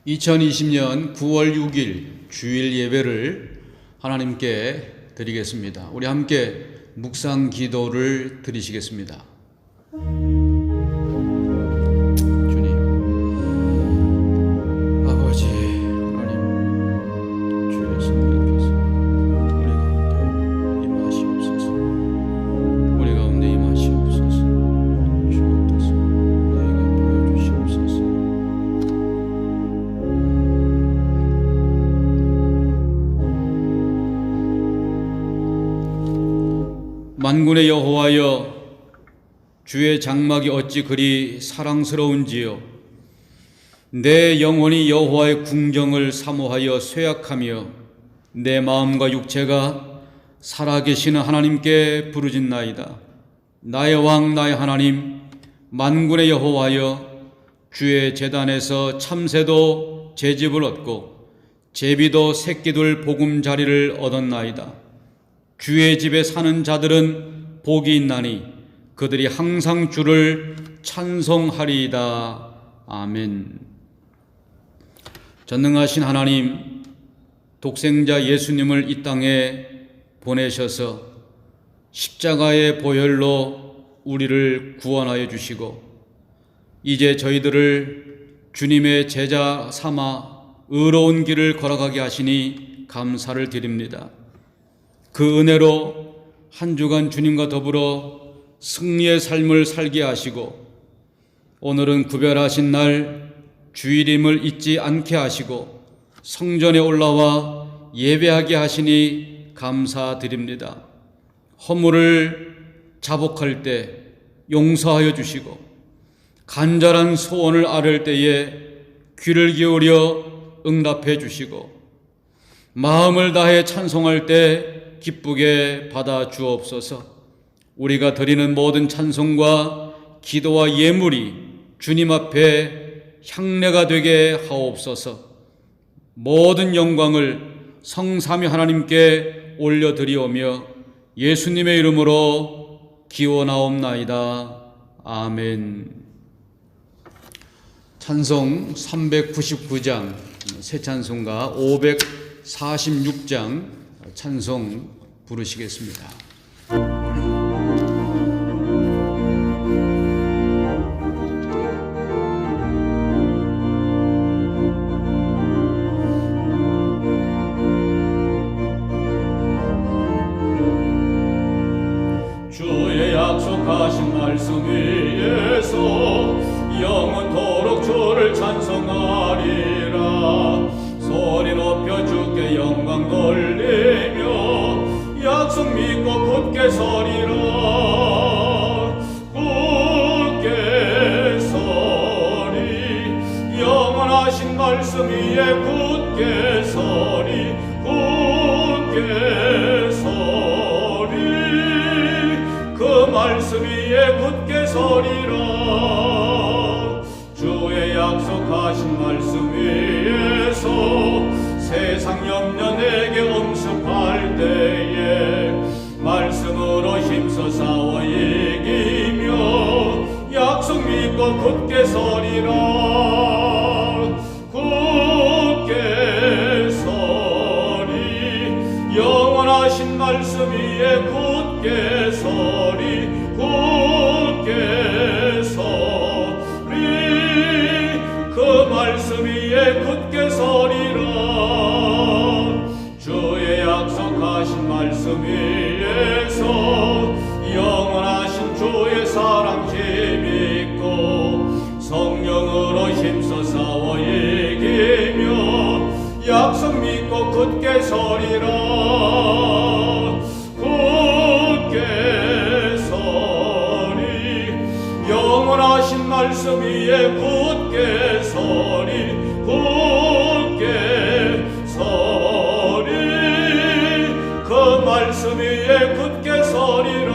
2020년 9월 6일 주일 예배를 하나님께 드리겠습니다. 우리 함께 묵상 기도를 드리시겠습니다. 주님, 아버지 하나님, 주의 성령께서 우리 가운데 임하시옵소서. 우리 가운데 임하시옵소서. 주의 뜻을 너희가 보여주시옵소서. 만군의 여호와여, 주의 장막이 어찌 그리 사랑스러운지요. 내 영혼이 여호와의 궁정을 사모하여 쇠약하며 내 마음과 육체가 살아계시는 하나님께 부르짖나이다. 나의 왕 나의 하나님, 만군의 여호와여, 주의 제단에서 참새도 제집을 얻고 제비도 새끼들 보금자리를 얻었나이다. 주의 집에 사는 자들은 복이 있나니 그들이 항상 주를 찬송하리이다. 아멘. 전능하신 하나님, 독생자 예수님을 이 땅에 보내셔서 십자가의 보혈로 우리를 구원하여 주시고 이제 저희들을 주님의 제자 삼아 의로운 길을 걸어가게 하시니 감사를 드립니다. 그 은혜로 한 주간 주님과 더불어 승리의 삶을 살게 하시고 오늘은 구별하신 날 주일임을 잊지 않게 하시고 성전에 올라와 예배하게 하시니 감사드립니다. 허물을 자복할 때 용서하여 주시고 간절한 소원을 아뢰을 때에 귀를 기울여 응답해 주시고 마음을 다해 찬송할 때 기쁘게 받아 주옵소서. 우리가 드리는 모든 찬송과 기도와 예물이 주님 앞에 향례가 되게 하옵소서. 모든 영광을 성삼위 하나님께 올려드리오며 예수님의 이름으로 기원하옵나이다. 아멘. 찬송 399장 새 찬송가 546장 찬송 부르시겠습니다. 주의 약속하신 말씀 위에서 영원토록 주를 찬송하리라. 소리 높여 주께 영광 돌리며 약속 믿고 굳게 서리라. 굳게 서리. 영원하신 말씀 위에 굳게 서리. 굳게 서리. 그 말씀 위에 굳게 서리라. 주의 약속하신 말씀 위에서 세상 염려 내게 엄습할 때에 말씀으로 힘써 싸워 이기며 약속 믿고 굳게 서리라. 굳게 서리. 영원하신 말씀 위에 굳게 서리. 굳게 서리. 그 말씀 위에 굳게 서리라. 주의 약속하신 말씀 위에서 영원하신 주의 사랑 힘있고 성령으로 힘써 싸워 이기며 약속 믿고 굳게 서리라. 굳게 서리. 영원하신 말씀 위에 굳게 서리. 굳게 서리. 그 말씀 위에 굳게 서리라.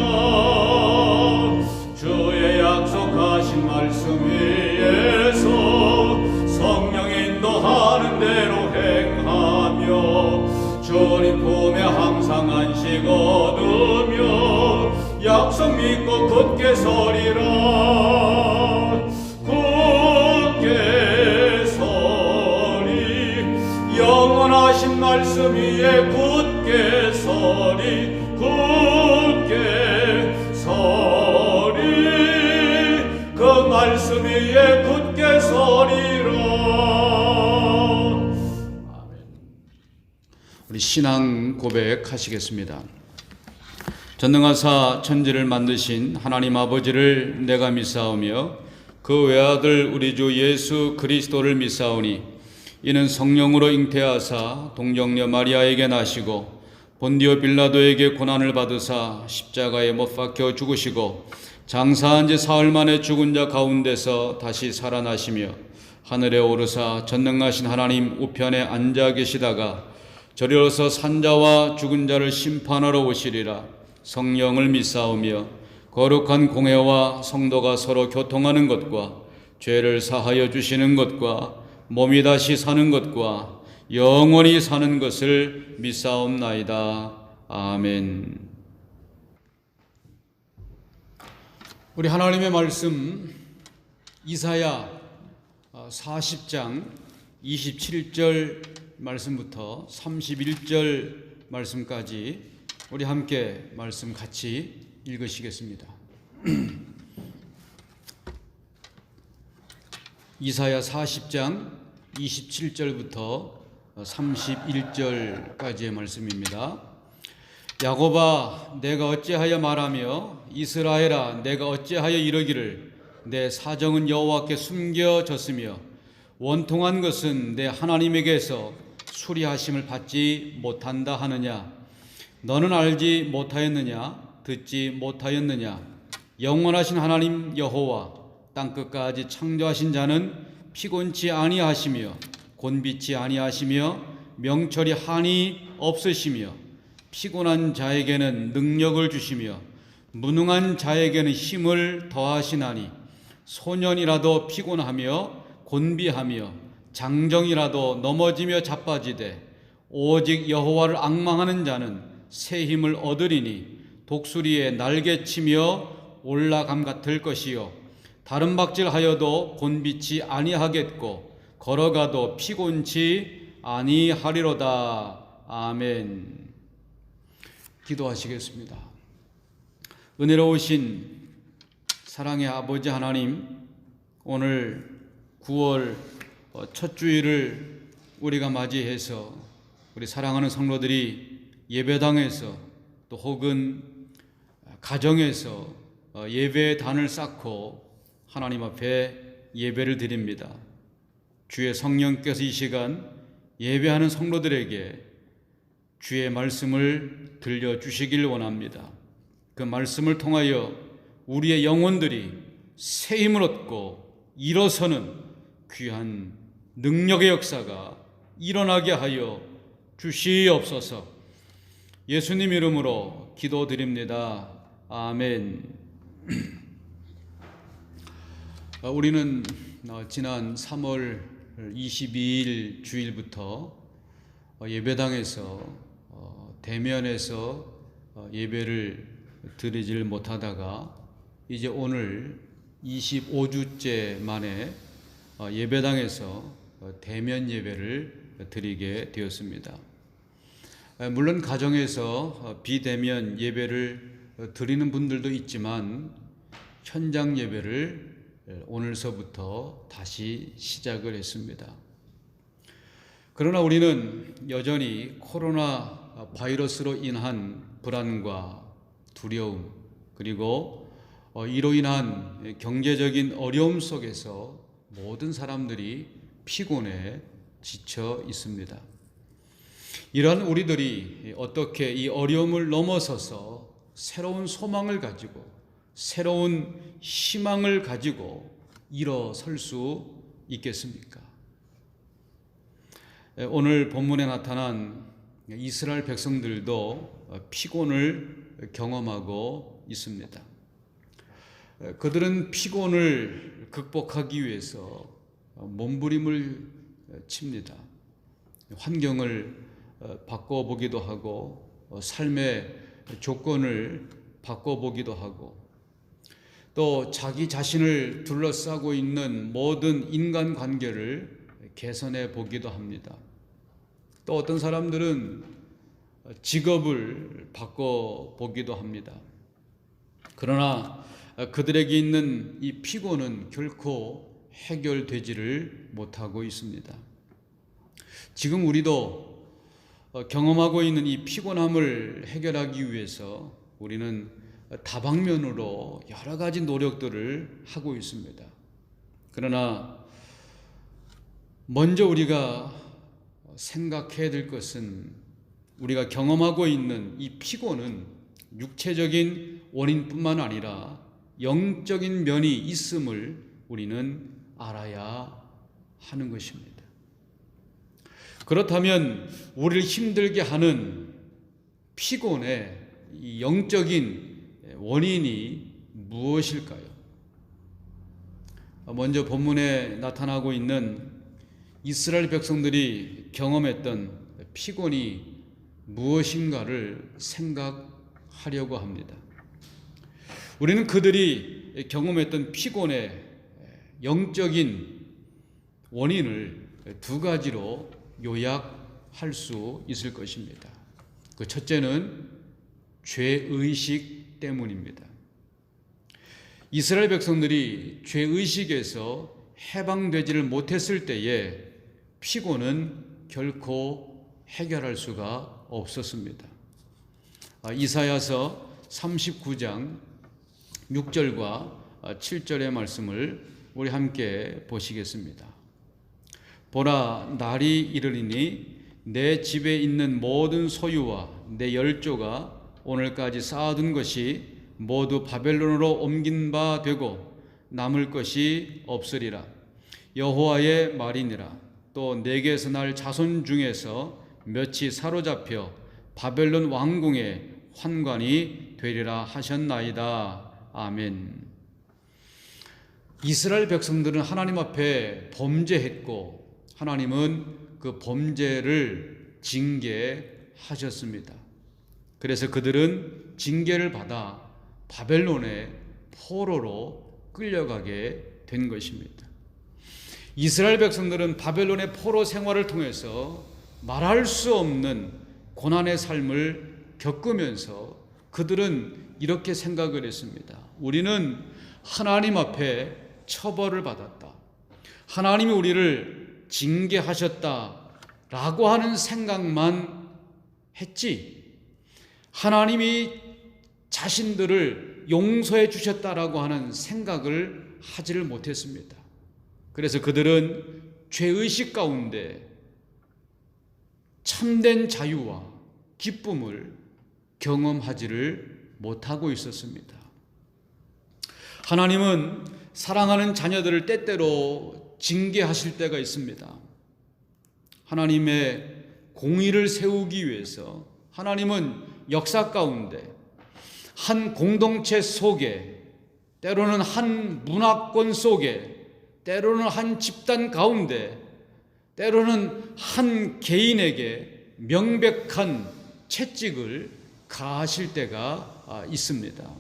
주의 약속하신 말씀 위에서 성령 인도하는 대로 행하며 주님 품에 항상 안식 얻으며 약속 믿고 굳게 서리라. 굳게 서리. 말씀 위에 굳게 서리 굳게 서리 그 말씀 위에 굳게 서리라. 우리 신앙 고백하시겠습니다. 전능하사 천지를 만드신 하나님 아버지를 내가 믿사오며 그 외아들 우리 주 예수 그리스도를 믿사오니 이는 성령으로 잉태하사 동정녀 마리아에게 나시고 본디오 빌라도에게 고난을 받으사 십자가에 못 박혀 죽으시고 장사한 지 사흘 만에 죽은 자 가운데서 다시 살아나시며 하늘에 오르사 전능하신 하나님 우편에 앉아 계시다가 저리로서 산자와 죽은 자를 심판하러 오시리라. 성령을 믿사오며 거룩한 공회와 성도가 서로 교통하는 것과 죄를 사하여 주시는 것과 몸이 다시 사는 것과 영원히 사는 것을 믿사옵나이다. 아멘. 우리 하나님의 말씀 이사야 40장 27절 말씀부터 31절 말씀까지 우리 함께 말씀 같이 읽으시겠습니다. 이사야 40장 27절부터 31절까지의 말씀입니다. 야곱아 내가 어찌하여 말하며 이스라엘아 내가 어찌하여 이르기를 내 사정은 여호와께 숨겨졌으며 원통한 것은 내 하나님에게서 수리하심을 받지 못한다 하느냐. 너는 알지 못하였느냐 듣지 못하였느냐. 영원하신 하나님 여호와 땅끝까지 창조하신 자는 피곤치 아니하시며 곤비치 아니하시며 명철이 한이 없으시며 피곤한 자에게는 능력을 주시며 무능한 자에게는 힘을 더하시나니 소년이라도 피곤하며 곤비하며 장정이라도 넘어지며 자빠지되 오직 여호와를 앙망하는 자는 새 힘을 얻으리니 독수리의 날개치며 올라감 같을 것이요 다른 박질하여도 곤비치 아니하겠고 걸어가도 피곤치 아니하리로다. 아멘. 기도하시겠습니다. 은혜로우신 사랑의 아버지 하나님, 오늘 9월 첫 주일을 우리가 맞이해서 우리 사랑하는 성도들이 예배당에서 또 혹은 가정에서 예배의 단을 쌓고 하나님 앞에 예배를 드립니다. 주의 성령께서 이 시간 예배하는 성도들에게 주의 말씀을 들려주시길 원합니다. 그 말씀을 통하여 우리의 영혼들이 새 힘을 얻고 일어서는 귀한 능력의 역사가 일어나게 하여 주시옵소서. 예수님 이름으로 기도드립니다. 아멘. 우리는 지난 3월 22일 주일부터 예배당에서 대면에서 예배를 드리질 못하다가 이제 오늘 25주째 만에 예배당에서 대면 예배를 드리게 되었습니다. 물론 가정에서 비대면 예배를 드리는 분들도 있지만 현장 예배를 오늘서부터 다시 시작을 했습니다. 그러나 우리는 여전히 코로나 바이러스로 인한 불안과 두려움 그리고 이로 인한 경제적인 어려움 속에서 모든 사람들이 피곤해 지쳐 있습니다. 이러한 우리들이 어떻게 이 어려움을 넘어서서 새로운 소망을 가지고 새로운 희망을 가지고 일어설 수 있겠습니까? 오늘 본문에 나타난 이스라엘 백성들도 피곤을 경험하고 있습니다. 그들은 피곤을 극복하기 위해서 몸부림을 칩니다. 환경을 바꿔보기도 하고 삶의 조건을 바꿔보기도 하고 또 자기 자신을 둘러싸고 있는 모든 인간관계를 개선해 보기도 합니다. 또 어떤 사람들은 직업을 바꿔보기도 합니다. 그러나 그들에게 있는 이 피곤은 결코 해결되지를 못하고 있습니다. 지금 우리도 경험하고 있는 이 피곤함을 해결하기 위해서 우리는 다방면으로 여러 가지 노력들을 하고 있습니다. 그러나 먼저 우리가 생각해야 될 것은 우리가 경험하고 있는 이 피곤은 육체적인 원인뿐만 아니라 영적인 면이 있음을 우리는 알아야 하는 것입니다. 그렇다면 우리를 힘들게 하는 피곤의 이 영적인 원인이 무엇일까요? 먼저 본문에 나타나고 있는 이스라엘 백성들이 경험했던 피곤이 무엇인가를 생각하려고 합니다. 우리는 그들이 경험했던 피곤의 영적인 원인을 두 가지로 요약할 수 있을 것입니다. 그 첫째는 죄의식 때문입니다. 이스라엘 백성들이 죄의식에서 해방되지를 못했을 때에 피곤은 결코 해결할 수가 없었습니다. 이사야서 39장 6절과 7절의 말씀을 우리 함께 보시겠습니다. 보라, 날이 이르리니 내 집에 있는 모든 소유와 내 열조가 오늘까지 쌓아둔 것이 모두 바벨론으로 옮긴 바 되고 남을 것이 없으리라. 여호와의 말이니라. 또 내게서 날 자손 중에서 몇이 사로잡혀 바벨론 왕궁의 환관이 되리라 하셨나이다. 아멘. 이스라엘 백성들은 하나님 앞에 범죄했고 하나님은 그 범죄를 징계하셨습니다. 그래서 그들은 징계를 받아 바벨론의 포로로 끌려가게 된 것입니다. 이스라엘 백성들은 바벨론의 포로 생활을 통해서 말할 수 없는 고난의 삶을 겪으면서 그들은 이렇게 생각을 했습니다. 우리는 하나님 앞에 처벌을 받았다. 하나님이 우리를 징계하셨다라고 하는 생각만 했지, 하나님이 자신들을 용서해 주셨다라고 하는 생각을 하지를 못했습니다. 그래서 그들은 죄의식 가운데 참된 자유와 기쁨을 경험하지를 못하고 있었습니다. 하나님은 사랑하는 자녀들을 때때로 징계하실 때가 있습니다. 하나님의 공의를 세우기 위해서 하나님은 역사 가운데 한 공동체 속에, 때로는 한 문화권 속에, 때로는 한 집단 가운데, 때로는 한 개인에게 명백한 채찍을 가하실 때가 있습니다.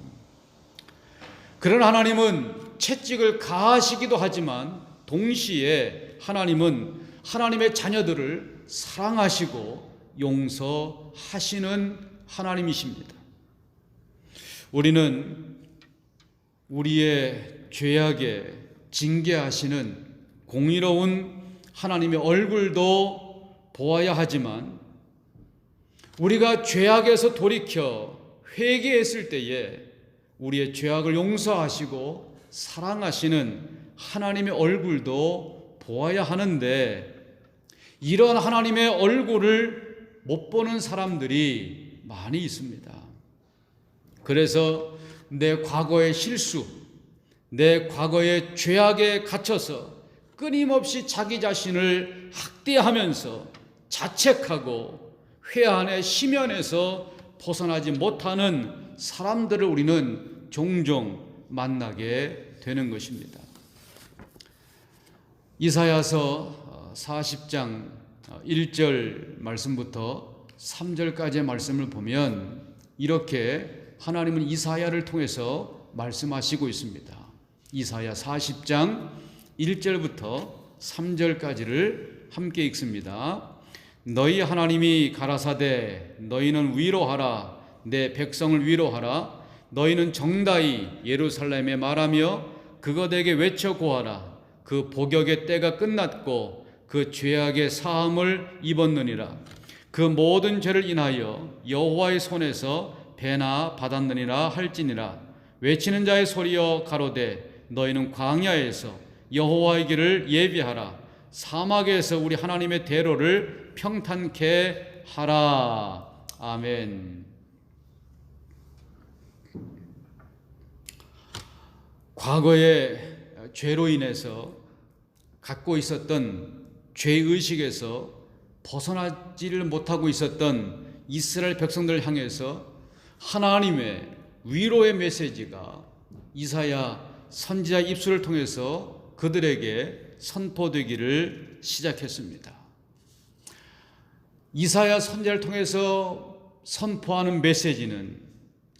그러나 하나님은 채찍을 가하시기도 하지만 동시에 하나님은 하나님의 자녀들을 사랑하시고 용서하시는 하나님이십니다. 우리는 우리의 죄악에 징계하시는 공의로운 하나님의 얼굴도 보아야 하지만 우리가 죄악에서 돌이켜 회개했을 때에 우리의 죄악을 용서하시고 사랑하시는 하나님의 얼굴도 보아야 하는데 이런 하나님의 얼굴을 못 보는 사람들이 많이 있습니다. 그래서 내 과거의 실수, 내 과거의 죄악에 갇혀서 끊임없이 자기 자신을 학대하면서 자책하고 회한의 심연에서 벗어나지 못하는 사람들을 우리는 종종 만나게 되는 것입니다. 이사야서 40장 1절 말씀부터 3절까지의 말씀을 보면 이렇게 하나님은 이사야를 통해서 말씀하시고 있습니다. 이사야 40장 1절부터 3절까지를 함께 읽습니다. 너희 하나님이 가라사대 너희는 위로하라 내 백성을 위로하라 너희는 정다이 예루살렘에 말하며 그것에게 외쳐 고하라 그 복역의 때가 끝났고 그 죄악의 사함을 입었느니라 그 모든 죄를 인하여 여호와의 손에서 배나 받았느니라 할지니라 외치는 자의 소리여 가로되 너희는 광야에서 여호와의 길을 예비하라 사막에서 우리 하나님의 대로를 평탄케 하라. 아멘. 과거의 죄로 인해서 갖고 있었던 죄의식에서 벗어나지를 못하고 있었던 이스라엘 백성들을 향해서 하나님의 위로의 메시지가 이사야 선지자 입술을 통해서 그들에게 선포되기를 시작했습니다. 이사야 선지자를 통해서 선포하는 메시지는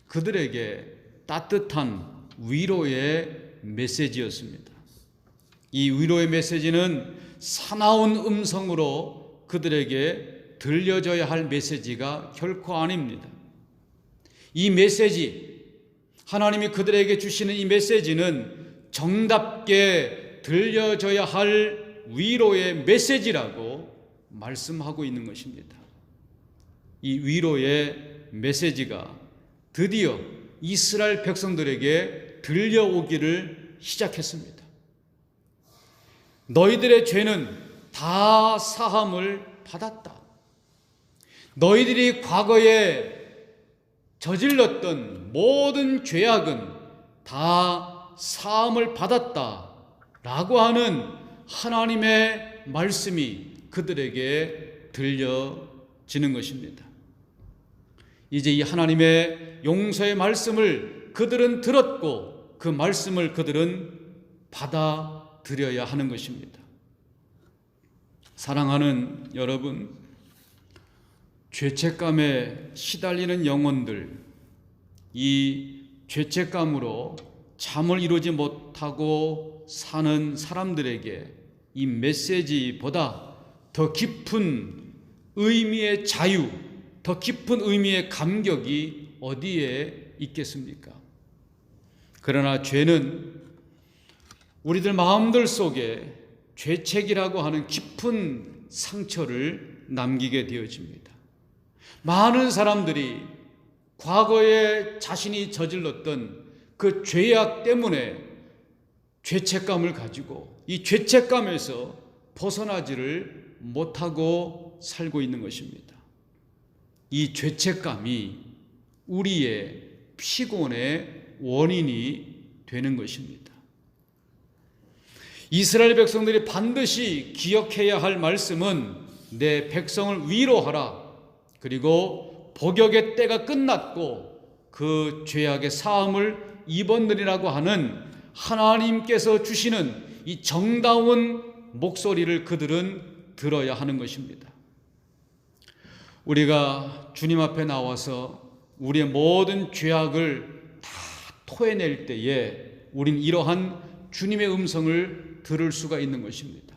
그들에게 따뜻한 위로의 메시지였습니다. 이 위로의 메시지는 사나운 음성으로 그들에게 들려져야 할 메시지가 결코 아닙니다. 이 메시지, 하나님이 그들에게 주시는 이 메시지는 정답게 들려져야 할 위로의 메시지라고 말씀하고 있는 것입니다. 이 위로의 메시지가 드디어 이스라엘 백성들에게 들려오기를 시작했습니다. 너희들의 죄는 다 사함을 받았다. 너희들이 과거에 저질렀던 모든 죄악은 다 사함을 받았다 라고 하는 하나님의 말씀이 그들에게 들려지는 것입니다. 이제 이 하나님의 용서의 말씀을 그들은 들었고 그 말씀을 그들은 받아들여야 하는 것입니다. 사랑하는 여러분, 죄책감에 시달리는 영혼들, 이 죄책감으로 잠을 이루지 못하고 사는 사람들에게 이 메시지보다 더 깊은 의미의 자유, 더 깊은 의미의 감격이 어디에 있겠습니까? 그러나 죄는 우리들 마음들 속에 죄책이라고 하는 깊은 상처를 남기게 되어집니다. 많은 사람들이 과거에 자신이 저질렀던 그 죄악 때문에 죄책감을 가지고 이 죄책감에서 벗어나지를 못하고 살고 있는 것입니다. 이 죄책감이 우리의 피곤의 원인이 되는 것입니다. 이스라엘 백성들이 반드시 기억해야 할 말씀은 내 백성을 위로하라. 그리고 복역의 때가 끝났고 그 죄악의 사함을 입었느니라고 하는 하나님께서 주시는 이 정다운 목소리를 그들은 들어야 하는 것입니다. 우리가 주님 앞에 나와서 우리의 모든 죄악을 다 토해낼 때에 우린 이러한 주님의 음성을 들을 수가 있는 것입니다.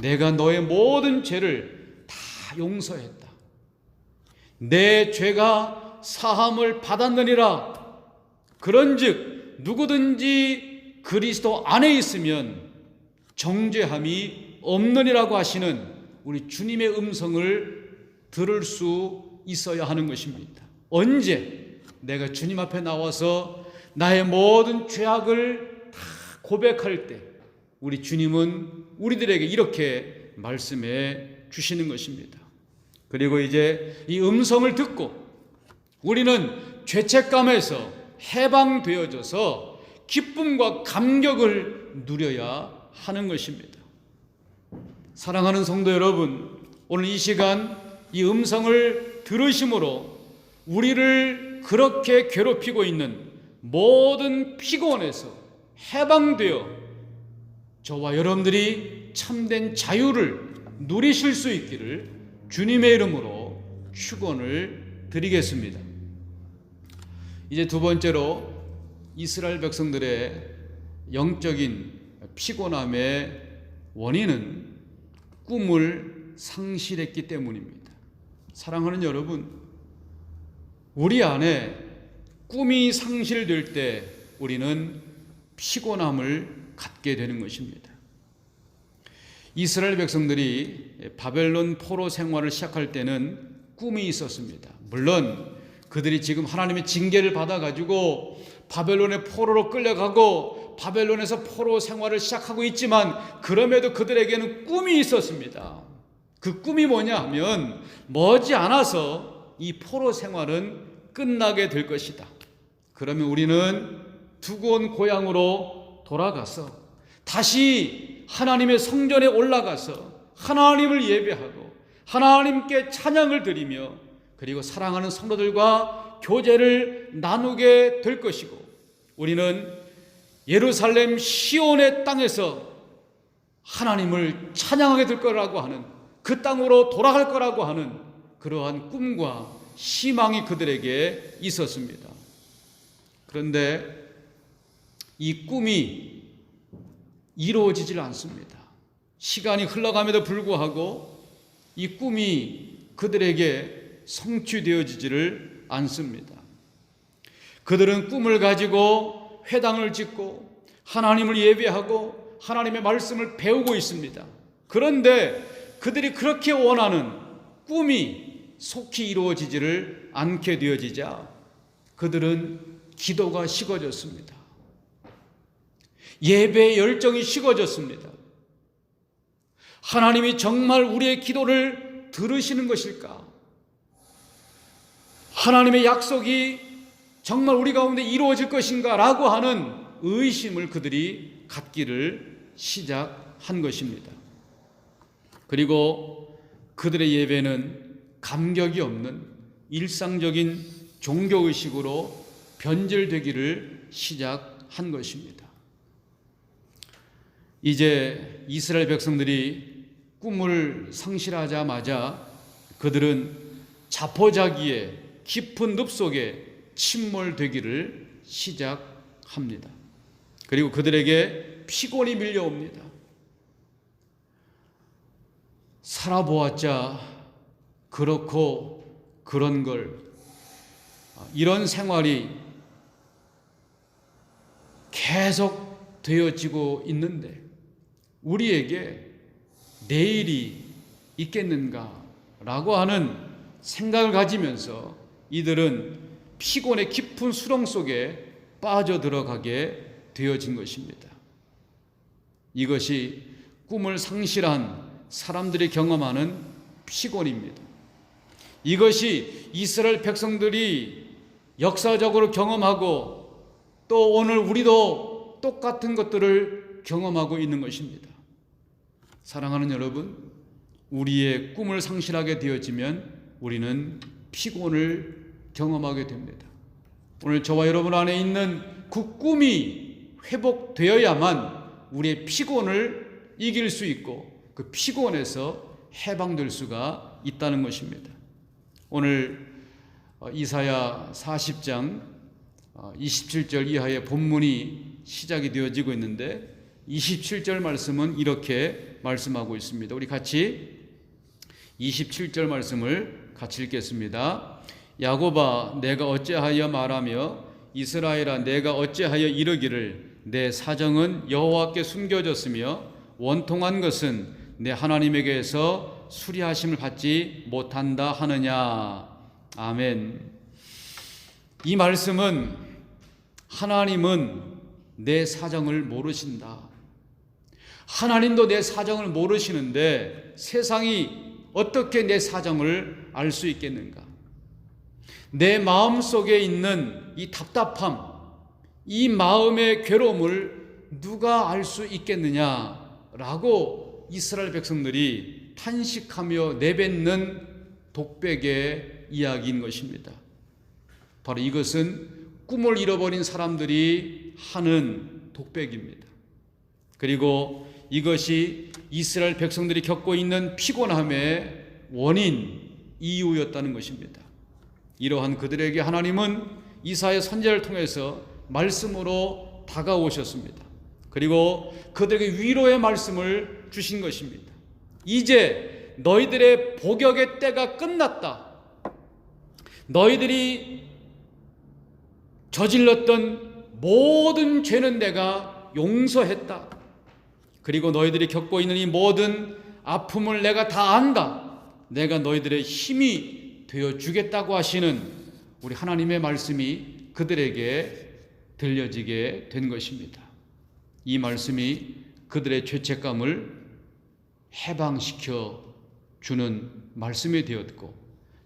내가 너의 모든 죄를 다 용서했다. 내 죄가 사함을 받았느니라. 그런즉 누구든지 그리스도 안에 있으면 정죄함이 없느니라고 하시는 우리 주님의 음성을 들을 수 있어야 하는 것입니다. 언제 내가 주님 앞에 나와서 나의 모든 죄악을 다 고백할 때 우리 주님은 우리들에게 이렇게 말씀해 주시는 것입니다. 그리고 이제 이 음성을 듣고 우리는 죄책감에서 해방되어져서 기쁨과 감격을 누려야 하는 것입니다. 사랑하는 성도 여러분, 오늘 이 시간 이 음성을 들으심으로 우리를 그렇게 괴롭히고 있는 모든 피곤에서 해방되어 저와 여러분들이 참된 자유를 누리실 수 있기를 주님의 이름으로 축원을 드리겠습니다. 이제 두 번째로 이스라엘 백성들의 영적인 피곤함의 원인은 꿈을 상실했기 때문입니다. 사랑하는 여러분, 우리 안에 꿈이 상실될 때 우리는 피곤함을 갖게 되는 것입니다. 이스라엘 백성들이 바벨론 포로 생활을 시작할 때는 꿈이 있었습니다. 물론 그들이 지금 하나님의 징계를 받아가지고 바벨론의 포로로 끌려가고 바벨론에서 포로 생활을 시작하고 있지만 그럼에도 그들에게는 꿈이 있었습니다. 그 꿈이 뭐냐 하면 머지않아서 이 포로 생활은 끝나게 될 것이다. 그러면 우리는 두고 온 고향으로 돌아가서 다시 하나님의 성전에 올라가서 하나님을 예배하고 하나님께 찬양을 드리며 그리고 사랑하는 성도들과 교제를 나누게 될 것이고 우리는 예루살렘 시온의 땅에서 하나님을 찬양하게 될 거라고 하는 그 땅으로 돌아갈 거라고 하는 그러한 꿈과 희망이 그들에게 있었습니다. 그런데 이 꿈이 이루어지질 않습니다. 시간이 흘러감에도 불구하고 이 꿈이 그들에게 성취되어지지를 않습니다. 그들은 꿈을 가지고 회당을 짓고 하나님을 예배하고 하나님의 말씀을 배우고 있습니다. 그런데 그들이 그렇게 원하는 꿈이 속히 이루어지지를 않게 되어지자 그들은 기도가 식어졌습니다. 예배의 열정이 식어졌습니다. 하나님이 정말 우리의 기도를 들으시는 것일까? 하나님의 약속이 정말 우리 가운데 이루어질 것인가? 라고 하는 의심을 그들이 갖기를 시작한 것입니다. 그리고 그들의 예배는 감격이 없는 일상적인 종교의식으로 변질되기를 시작한 것입니다. 이제 이스라엘 백성들이 꿈을 상실하자마자 그들은 자포자기의 깊은 늪 속에 침몰되기를 시작합니다. 그리고 그들에게 피곤이 밀려옵니다. 살아보았자 그렇고 그런 걸 이런 생활이 계속 되어지고 있는데 우리에게 내일이 있겠는가라고 하는 생각을 가지면서 이들은 피곤의 깊은 수렁 속에 빠져들어가게 되어진 것입니다. 이것이 꿈을 상실한 사람들이 경험하는 피곤입니다. 이것이 이스라엘 백성들이 역사적으로 경험하고 또 오늘 우리도 똑같은 것들을 경험하고 있는 것입니다. 사랑하는 여러분, 우리의 꿈을 상실하게 되어지면 우리는 피곤을 경험하게 됩니다. 오늘 저와 여러분 안에 있는 그 꿈이 회복되어야만 우리의 피곤을 이길 수 있고 그 피곤에서 해방될 수가 있다는 것입니다. 오늘 이사야 40장 27절 이하의 본문이 시작이 되어지고 있는데 27절 말씀은 이렇게 말씀하고 있습니다. 우리 같이 27절 말씀을 같이 읽겠습니다. 야곱아 내가 어찌하여 말하며 이스라엘아 내가 어찌하여 이르기를 내 사정은 여호와께 숨겨졌으며 원통한 것은 내 하나님에게서 수리하심을 받지 못한다 하느냐. 아멘. 이 말씀은 하나님은 내 사정을 모르신다. 하나님도 내 사정을 모르시는데 세상이 어떻게 내 사정을 알 수 있겠는가? 내 마음 속에 있는 이 답답함, 이 마음의 괴로움을 누가 알 수 있겠느냐라고 이스라엘 백성들이 탄식하며 내뱉는 독백의 이야기인 것입니다. 바로 이것은 꿈을 잃어버린 사람들이 하는 독백입니다. 그리고 이것이 이스라엘 백성들이 겪고 있는 피곤함의 원인, 이유였다는 것입니다. 이러한 그들에게 하나님은 이사야 선지자를 통해서 말씀으로 다가오셨습니다. 그리고 그들에게 위로의 말씀을 주신 것입니다. 이제 너희들의 복역의 때가 끝났다. 너희들이 저질렀던 모든 죄는 내가 용서했다. 그리고 너희들이 겪고 있는 이 모든 아픔을 내가 다 안다. 내가 너희들의 힘이 되어주겠다고 하시는 우리 하나님의 말씀이 그들에게 들려지게 된 것입니다. 이 말씀이 그들의 죄책감을 해방시켜 주는 말씀이 되었고,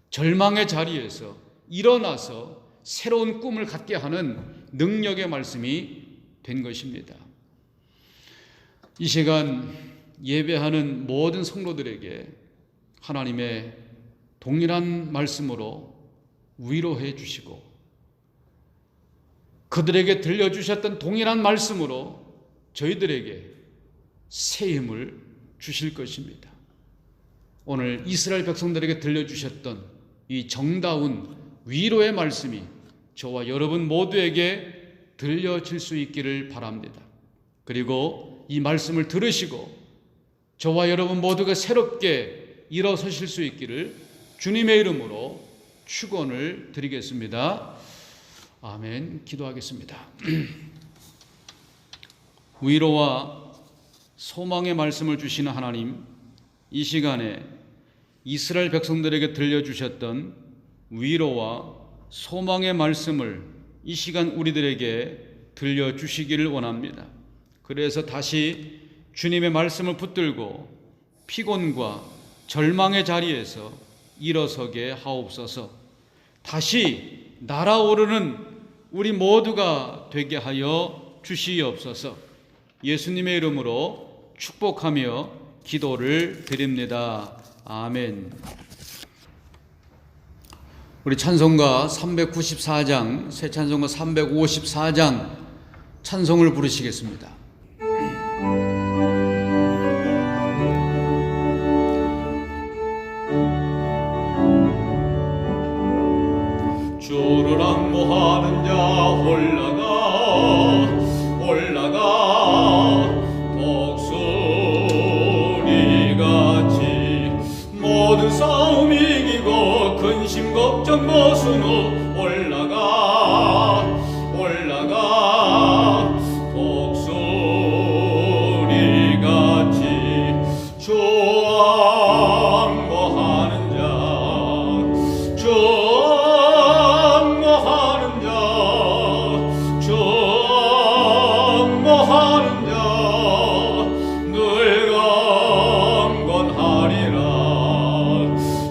절망의 자리에서 일어나서 새로운 꿈을 갖게 하는 능력의 말씀이 된 것입니다. 이 시간 예배하는 모든 성도들에게 하나님의 동일한 말씀으로 위로해 주시고, 그들에게 들려주셨던 동일한 말씀으로 저희들에게 새 힘을 주실 것입니다. 오늘 이스라엘 백성들에게 들려주셨던 이 정다운 위로의 말씀이 저와 여러분 모두에게 들려질 수 있기를 바랍니다. 그리고 이 말씀을 들으시고 저와 여러분 모두가 새롭게 일어서실 수 있기를 주님의 이름으로 축원을 드리겠습니다. 아멘. 기도하겠습니다. 위로와 소망의 말씀을 주시는 하나님, 이 시간에 이스라엘 백성들에게 들려주셨던 위로와 소망의 말씀을 이 시간 우리들에게 들려주시기를 원합니다. 그래서 다시 주님의 말씀을 붙들고 피곤과 절망의 자리에서 일어서게 하옵소서. 다시 날아오르는 우리 모두가 되게 하여 주시옵소서. 예수님의 이름으로 축복하며 기도를 드립니다. 아멘. 우리 찬송가 394장, 새 찬송가 354장 찬송을 부르시겠습니다. 주를 악모하는 자 올라가 독수리같이 모든 싸움 이기고 근심 걱정 벗은 후 올라가 독수리같이 주 악모하는 늘 강건하리라.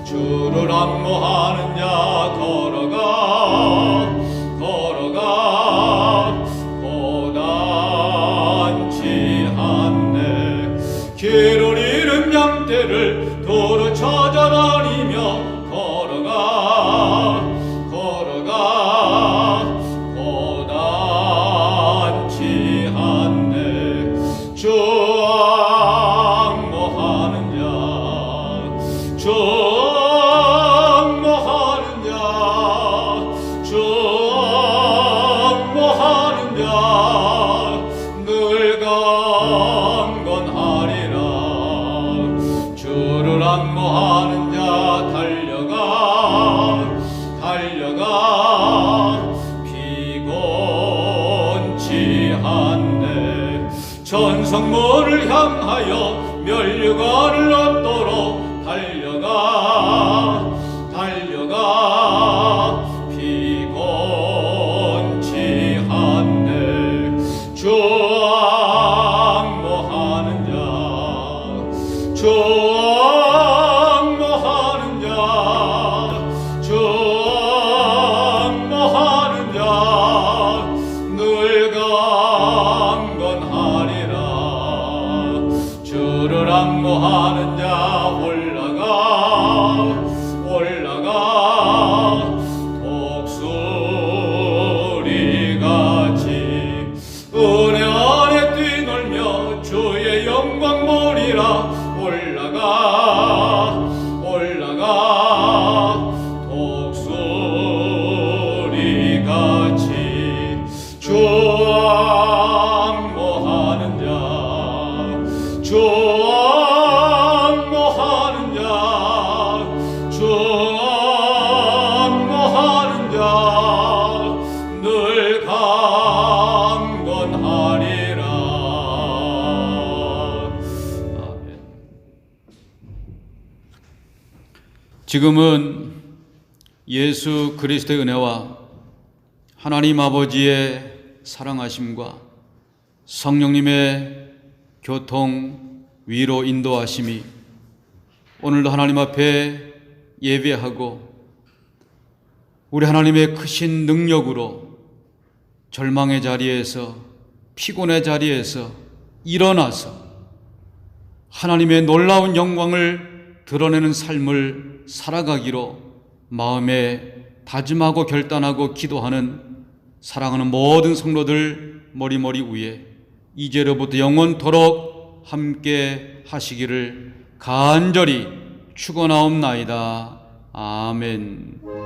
주를 악모하는 자 걸어가 고단치 않네. 길을 잃은 양떼를 도로 찾아다니며 걸어가 고단치 않네. 주 악모하는 자 늘 강건하리라. 주를 악모하는 자 달려가 피곤치 않네. 천성문을 향하여 면류관을 얻도록 달려가 피곤치 않네. 주 악모하는 자 늘 강건하리라. 주를 악모하는 자 올라가 독수리같이 은혜 안에 뛰놀며 주의 영광 보리라. 올라가 독수리같이 주 악모하는 자 지금은 예수 그리스도의 은혜와 하나님 아버지의 사랑하심과 성령님의 교통, 위로, 인도하심이 오늘도 하나님 앞에 예배하고 우리 하나님의 크신 능력으로 절망의 자리에서, 피곤의 자리에서 일어나서 하나님의 놀라운 영광을 드러내는 삶을 살아가기로 마음에 다짐하고 결단하고 기도하는 사랑하는 모든 성도들 머리머리 위에 이제로부터 영원토록 함께 하시기를 간절히 축원하옵나이다. 아멘.